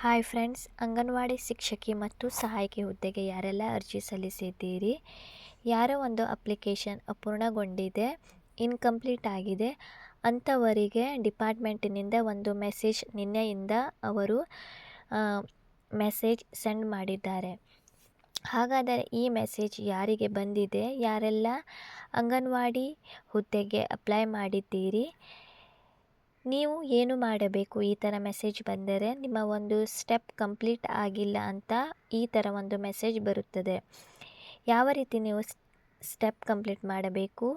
Hi friends, anganwadi ಶಿಕ್ಷಕಿ ಮತ್ತು ಸಹಾಯಕಿ ಹುದ್ದೆಗೆ ಯಾರೆಲ್ಲ ಅರ್ಜಿ ಸಲ್ಲಿಸಿದ್ದೀರಿ, ಯಾರ ಒಂದು ಅಪ್ಲಿಕೇಶನ್ ಅಪೂರ್ಣಗೊಂಡಿದೆ, ಇನ್ಕಂಪ್ಲೀಟ್ ಆಗಿದೆ ಅಂಥವರಿಗೆ ಡಿಪಾರ್ಟ್ಮೆಂಟಿನಿಂದ ಒಂದು ಮೆಸೇಜ್ ನಿನ್ನೆಯಿಂದ ಅವರು ಮೆಸೇಜ್ ಸೆಂಡ್ ಮಾಡಿದ್ದಾರೆ. ಹಾಗಾದರೆ ಈ ಮೆಸೇಜ್ ಯಾರಿಗೆ ಬಂದಿದೆ, ಯಾರೆಲ್ಲ ಅಂಗನವಾಡಿ ಹುದ್ದೆಗೆ ಅಪ್ಲೈ ಮಾಡಿದ್ದೀರಿ, ನೀವು ಏನು ಮಾಡಬೇಕು? ಈ ಥರ ಮೆಸೇಜ್ ಬಂದರೆ ನಿಮ್ಮ ಒಂದು ಸ್ಟೆಪ್ ಕಂಪ್ಲೀಟ್ ಆಗಿಲ್ಲ ಅಂತ ಈ ಥರ ಒಂದು ಮೆಸೇಜ್ ಬರುತ್ತದೆ. ಯಾವ ರೀತಿ ನೀವು ಸ್ಟೆಪ್ ಕಂಪ್ಲೀಟ್ ಮಾಡಬೇಕು,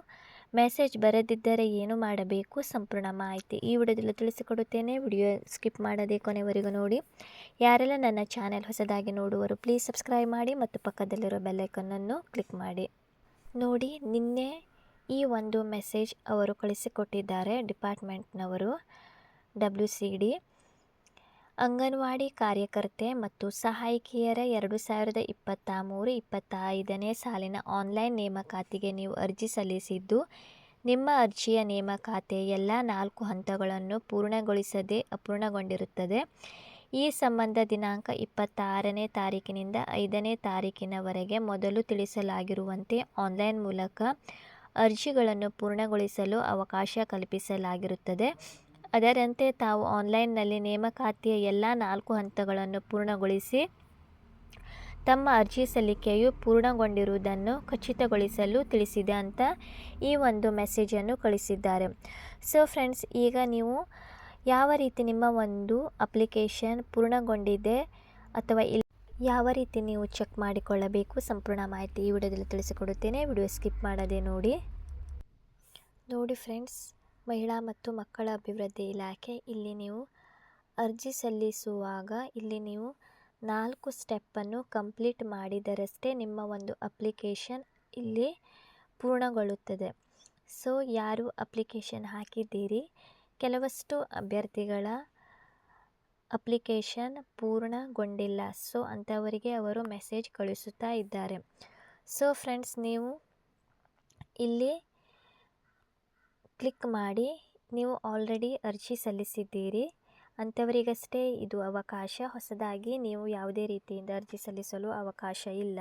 ಮೆಸೇಜ್ ಬರದಿದ್ದರೆ ಏನು ಮಾಡಬೇಕು, ಸಂಪೂರ್ಣ ಮಾಹಿತಿ ಈ ವಿಡಿಯೋದಲ್ಲಿ ತಿಳಿಸಿಕೊಡುತ್ತೇನೆ. ವಿಡಿಯೋ ಸ್ಕಿಪ್ ಮಾಡದೆ ಕೊನೆವರೆಗೂ ನೋಡಿ. ಯಾರೆಲ್ಲ ನನ್ನ ಚಾನೆಲ್ ಹೊಸದಾಗಿ ನೋಡುವರು ಪ್ಲೀಸ್ ಸಬ್ಸ್ಕ್ರೈಬ್ ಮಾಡಿ ಮತ್ತು ಪಕ್ಕದಲ್ಲಿರೋ ಬೆಲ್ಲೈಕನ್ನನ್ನು ಕ್ಲಿಕ್ ಮಾಡಿ. ನೋಡಿ, ನಿನ್ನೆ ಈ ಒಂದು ಮೆಸೇಜ್ ಅವರು ಕಳಿಸಿಕೊಟ್ಟಿದ್ದಾರೆ. ಡಿಪಾರ್ಟ್ಮೆಂಟ್ನವರು WCD ಅಂಗನವಾಡಿ ಕಾರ್ಯಕರ್ತೆ ಮತ್ತು ಸಹಾಯಕಿಯರ 2023-25ನೇ ಸಾಲಿನ ಆನ್ಲೈನ್ ನೇಮಕಾತಿಗೆ ನೀವು ಅರ್ಜಿ ಸಲ್ಲಿಸಿದ್ದು, ನಿಮ್ಮ ಅರ್ಜಿಯ ನೇಮಕಾತಿ ಎಲ್ಲ 4 ಹಂತಗಳನ್ನು ಪೂರ್ಣಗೊಳಿಸದೆ ಅಪೂರ್ಣಗೊಂಡಿರುತ್ತದೆ. ಈ ಸಂಬಂಧ ದಿನಾಂಕ 26ನೇ ತಾರೀಕಿನಿಂದ 5ನೇ ತಾರೀಕಿನವರೆಗೆ ಮೊದಲು ತಿಳಿಸಲಾಗಿರುವಂತೆ ಆನ್ಲೈನ್ ಮೂಲಕ ಅರ್ಜಿಗಳನ್ನು ಪೂರ್ಣಗೊಳಿಸಲು ಅವಕಾಶ ಕಲ್ಪಿಸಲಾಗಿರುತ್ತದೆ. ಅದರಂತೆ ತಾವು ಆನ್ಲೈನ್ನಲ್ಲಿ ನೇಮಕಾತಿಯ ಎಲ್ಲ 4 ಹಂತಗಳನ್ನು ಪೂರ್ಣಗೊಳಿಸಿ ತಮ್ಮ ಅರ್ಜಿ ಸಲ್ಲಿಕೆಯು ಪೂರ್ಣಗೊಂಡಿರುವುದನ್ನು ಖಚಿತಗೊಳಿಸಲು ತಿಳಿಸಿದೆ ಅಂತ ಈ ಒಂದು ಮೆಸೇಜನ್ನು ಕಳಿಸಿದ್ದಾರೆ. ಸೊ ಫ್ರೆಂಡ್ಸ್, ಈಗ ನೀವು ಯಾವ ರೀತಿ ನಿಮ್ಮ ಒಂದು ಅಪ್ಲಿಕೇಶನ್ ಪೂರ್ಣಗೊಂಡಿದೆ ಅಥವಾ ಇಲ್ಲ, ಯಾವ ರೀತಿ ನೀವು ಚೆಕ್ ಮಾಡಿಕೊಳ್ಳಬೇಕು, ಸಂಪೂರ್ಣ ಮಾಹಿತಿ ಈ ವಿಡಿಯೋದಲ್ಲಿ ತಿಳಿಸಿಕೊಡುತ್ತೇನೆ. ವಿಡಿಯೋ ಸ್ಕಿಪ್ ಮಾಡದೆ ನೋಡಿ. ಫ್ರೆಂಡ್ಸ್, ಮಹಿಳಾ ಮತ್ತು ಮಕ್ಕಳ ಅಭಿವೃದ್ಧಿ ಇಲಾಖೆ, ಇಲ್ಲಿ ನೀವು ಅರ್ಜಿ ಸಲ್ಲಿಸುವಾಗ ಇಲ್ಲಿ ನೀವು 4 ಸ್ಟೆಪ್ಪನ್ನು ಕಂಪ್ಲೀಟ್ ಮಾಡಿದರಷ್ಟೇ ನಿಮ್ಮ ಒಂದು ಅಪ್ಲಿಕೇಶನ್ ಇಲ್ಲಿ ಪೂರ್ಣಗೊಳ್ಳುತ್ತದೆ. ಸೊ ಯಾರು ಅಪ್ಲಿಕೇಶನ್ ಹಾಕಿದ್ದೀರಿ, ಕೆಲವಷ್ಟು ಅಭ್ಯರ್ಥಿಗಳ ಅಪ್ಲಿಕೇಶನ್ ಪೂರ್ಣಗೊಂಡಿಲ್ಲ. ಸೊ ಅಂಥವರಿಗೆ ಅವರು ಮೆಸೇಜ್ ಕಳಿಸುತ್ತಾ ಇದ್ದಾರೆ. ಸೊ ಫ್ರೆಂಡ್ಸ್, ನೀವು ಇಲ್ಲಿ ಕ್ಲಿಕ್ ಮಾಡಿ, ನೀವು ಆಲ್ರೆಡಿ ಅರ್ಜಿ ಸಲ್ಲಿಸಿದ್ದೀರಿ ಅಂಥವರಿಗಷ್ಟೇ ಇದು ಅವಕಾಶ. ಹೊಸದಾಗಿ ನೀವು ಯಾವುದೇ ರೀತಿಯಿಂದ ಅರ್ಜಿ ಸಲ್ಲಿಸಲು ಅವಕಾಶ ಇಲ್ಲ.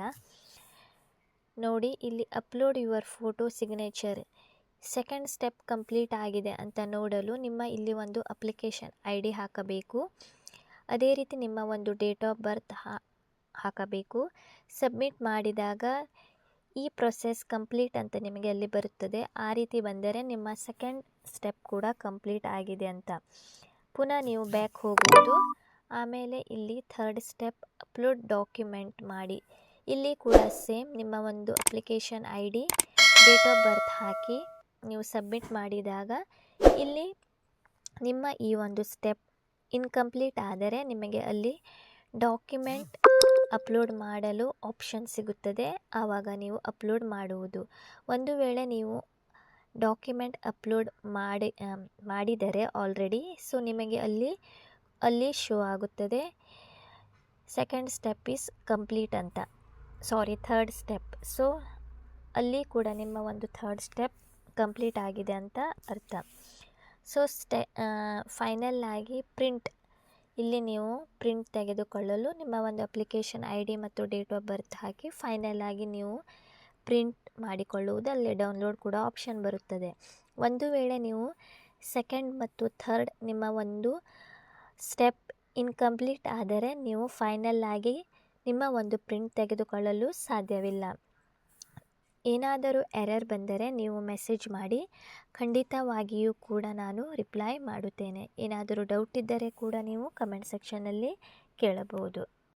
ನೋಡಿ, ಇಲ್ಲಿ upload your photo signature second step complete ಆಗಿದೆ ಅಂತ ನೋಡಲು ನಿಮ್ಮ ಇಲ್ಲಿ ಒಂದು ಅಪ್ಲಿಕೇಶನ್ ID ಹಾಕಬೇಕು. ಅದೇ ರೀತಿ ನಿಮ್ಮ ಒಂದು ಡೇಟ್ ಆಫ್ ಬರ್ತ್ ಹಾಕಬೇಕು. ಸಬ್ಮಿಟ್ ಮಾಡಿದಾಗ ಈ ಪ್ರೊಸೆಸ್ ಕಂಪ್ಲೀಟ್ ಅಂತ ನಿಮಗೆ ಅಲ್ಲಿ ಬರುತ್ತದೆ. ಆ ರೀತಿ ಬಂದರೆ ನಿಮ್ಮ ಸೆಕೆಂಡ್ ಸ್ಟೆಪ್ ಕೂಡ ಕಂಪ್ಲೀಟ್ ಆಗಿದೆ ಅಂತ. ಪುನಃ ನೀವು ಬ್ಯಾಕ್ ಹೋಗುವುದು. ಆಮೇಲೆ ಇಲ್ಲಿ ಥರ್ಡ್ ಸ್ಟೆಪ್ ಅಪ್ಲೋಡ್ ಡಾಕ್ಯುಮೆಂಟ್ ಮಾಡಿ. ಇಲ್ಲಿ ಕೂಡ ಸೇಮ್ ನಿಮ್ಮ ಒಂದು application ID, date of birth ಹಾಕಿ ನೀವು ಸಬ್ಮಿಟ್ ಮಾಡಿದಾಗ ಇಲ್ಲಿ ನಿಮ್ಮ ಈ ಒಂದು ಸ್ಟೆಪ್ ಇನ್ಕಂಪ್ಲೀಟ್ ಆದರೆ ನಿಮಗೆ ಅಲ್ಲಿ ಡಾಕ್ಯುಮೆಂಟ್ ಅಪ್ಲೋಡ್ ಮಾಡಲು ಆಪ್ಷನ್ ಸಿಗುತ್ತದೆ. ಆವಾಗ ನೀವು ಅಪ್ಲೋಡ್ ಮಾಡುವುದು. ಒಂದು ವೇಳೆ ನೀವು ಡಾಕ್ಯುಮೆಂಟ್ ಅಪ್ಲೋಡ್ ಮಾಡಿದರೆ ಆಲ್ರೆಡಿ, ಸೊ ನಿಮಗೆ ಅಲ್ಲಿ ಶೋ ಆಗುತ್ತದೆ ಸೆಕೆಂಡ್ ಸ್ಟೆಪ್ ಈಸ್ ಕಂಪ್ಲೀಟ್ ಅಂತ, ಥರ್ಡ್ ಸ್ಟೆಪ್. ಸೊ ಅಲ್ಲಿ ಕೂಡ ನಿಮ್ಮ ಒಂದು ಥರ್ಡ್ ಸ್ಟೆಪ್ ಕಂಪ್ಲೀಟ್ ಆಗಿದೆ ಅಂತ ಅರ್ಥ. ಸೊ ಫೈನಲ್ ಆಗಿ ಪ್ರಿಂಟ್, ಇಲ್ಲಿ ನೀವು ಪ್ರಿಂಟ್ ತೆಗೆದುಕೊಳ್ಳಲು ನಿಮ್ಮ ಒಂದು ಅಪ್ಲಿಕೇಶನ್ ID ಮತ್ತು date of birth hockey final ಆಗಿ ನೀವು ಪ್ರಿಂಟ್ ಮಾಡಿಕೊಳ್ಳುವುದು. ಅಲ್ಲಿ ಡೌನ್ಲೋಡ್ ಕೂಡ ಆಪ್ಷನ್ ಬರುತ್ತದೆ. ಒಂದು ವೇಳೆ ನೀವು ಸೆಕೆಂಡ್ ಮತ್ತು ಥರ್ಡ್ ನಿಮ್ಮ ಒಂದು ಸ್ಟೆಪ್ ಇನ್ಕಂಪ್ಲೀಟ್ ಆದರೆ ನೀವು ಫೈನಲ್ ಆಗಿ ನಿಮ್ಮ ಒಂದು ಪ್ರಿಂಟ್ ತೆಗೆದುಕೊಳ್ಳಲು ಸಾಧ್ಯವಿಲ್ಲ. ಏನಾದರೂ ಎರರ್ ಬಂದರೆ ನೀವು ಮೆಸೇಜ್ ಮಾಡಿ, ಖಂಡಿತವಾಗಿಯೂ ಕೂಡ ನಾನು ರಿಪ್ಲೈ ಮಾಡುತ್ತೇನೆ. ಏನಾದರೂ ಡೌಟ್ ಇದ್ದರೆ ಕೂಡ ನೀವು ಕಮೆಂಟ್ ಸೆಕ್ಷನ್ನಲ್ಲಿ ಕೇಳಬಹುದು.